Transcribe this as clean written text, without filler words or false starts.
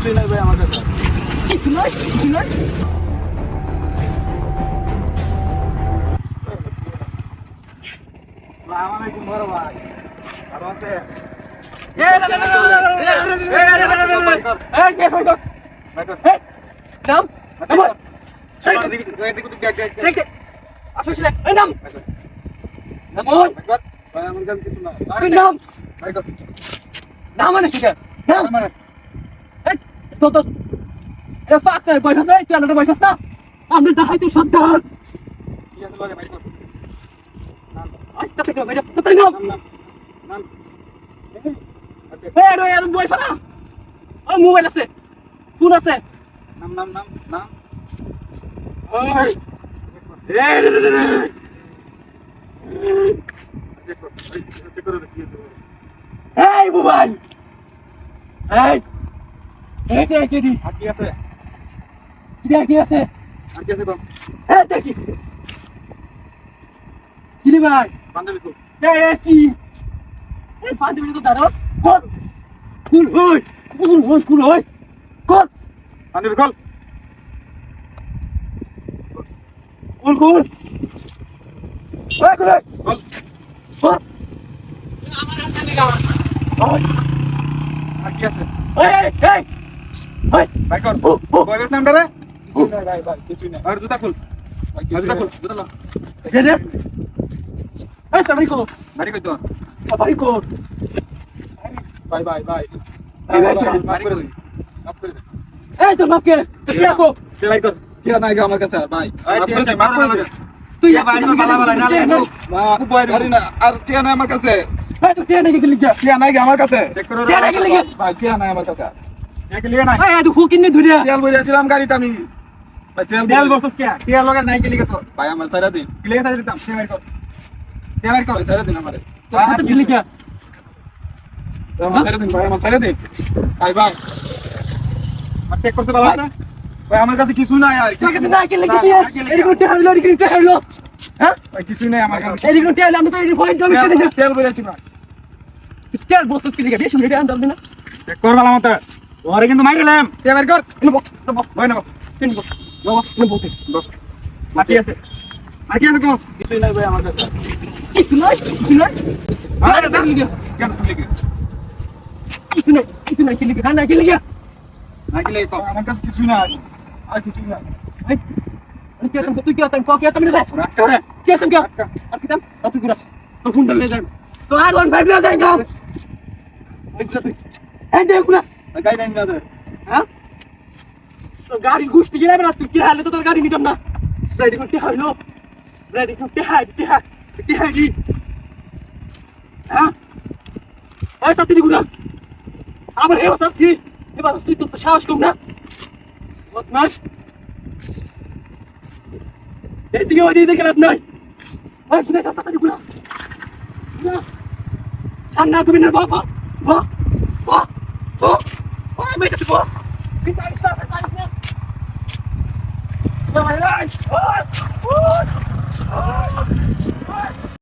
কিছুই নাই ভাই আমার কাছে। কিছু নয়, কিছু নয়। আসসালামু আলাইকুম বড় ভাই। ভালো আছেন? এই না, না, না, না, না, না, না, না, এই, কে ফোন কর? এই, নাম, নাম, এই, কে? আসো, ছেলে, এই নাম, নাম, ওই, তুই নাম, নাম মানে কি কে? নাম, এই, তো, এ ফাক করে বয়স আছে, তুই আলাদা বয়স আছে না? আমরা ডাহাইতে সন্তান। আই, তাতে কেন, ভাইরা, তাতে নাম। এই, রোয়, আর বয়স না? ও, মোবাইল আছে, ফোন আছে। ওই, এই, রে, রে, রে, রে। এই, মোবাইল, এই, এই, কে, কে দি? কি আছে? এই, দেখি। কি রে ভাই? এই, কি? এই, পাঁচ মিনিট তো দাঁড়াও। কর। কুল হই, কুল হই। কর। কুল। এই, কুল হই। কর। ওই, এই, এই, ওই। দে, দে। এই, তাড়াতাড়ি কর। তাড়াতাড়ি কর। এই, তোর বাপকে, তুই কি আকো? তুই এই, তুই টিয়া নাকি গেলি গা? টিয়া নাকি গেলি গা? এই, তুই ফুকিন নি ধরিয়া। গাড়িতে আমি তেল বসস কে তেল লগে নাই গেলি গেছ ভাই আমার সারা দিন গেলি সারা দিতাম সে মার কর সারা দিন আমারে তোর হাতে গেলি গা? আমার সারা দিন ভাই আর চেক করতে পারলাম না ভাই আমার কাছে কিছু নাই আর তোর কাছে না গেলি কি তুই? এদিকে উঠে হারলো, এদিকে উঠে হারলো। হ্যাঁ? ভাই কিছুই নাই আমার কাছে এদিকে উঠে হারলো, আমি তো এই পয়েন্ট আমি দিই না। তেল বলেছি না তেল বসস কি লিগা? বেশি মিনিট আনতে পারবি না? চেক কর ভালো মত ওরে কিন্তু মাইরালাম তেল বের কর ভাই না তিন বস। বলতে। মাটি আছে কো কিছুই নাই ভাই আমার কাছে কিছু নয়, কিছু নয়। আরে দাও কেন তুমি কি কিছু নয় কি লিগা? না কি লিগা? না গেলে কো আমার কাছে কিছুই নাই আর কিছুই নাই এই, তুই কি আছেন? ক কি আছেন রে? রাখ করে কি আছেন কে? আর কি দাম? তুই গুড়া। তোর ফোনটা নিয়ে যান। তো আর 15 নিয়ে যান না। এই গুড়া তুই। এই দে গুড়া। গাড়ি নাই না দে হ্যাঁ? তো গাড়ি গুষ্টি গেলে না, তুই কি হারলে তো তোর গাড়ি নিতাম না। রেডি করতে হইলো। রেডি করতে হাই। হ্যাঁ? এই তাড়াতাড়ি গুড়া। আবার হে বসাচ্ছি। এবার তুই তো সাহস কম না। বদমাস। এদিকে ওইদিকে দেখে লাভ নাই। ওই গুড়া তাড়াতাড়ি গুড়া। ঠান্ডা কবি না বাবা। ওই মেয়েটা বাবা। পিছাই না। ওই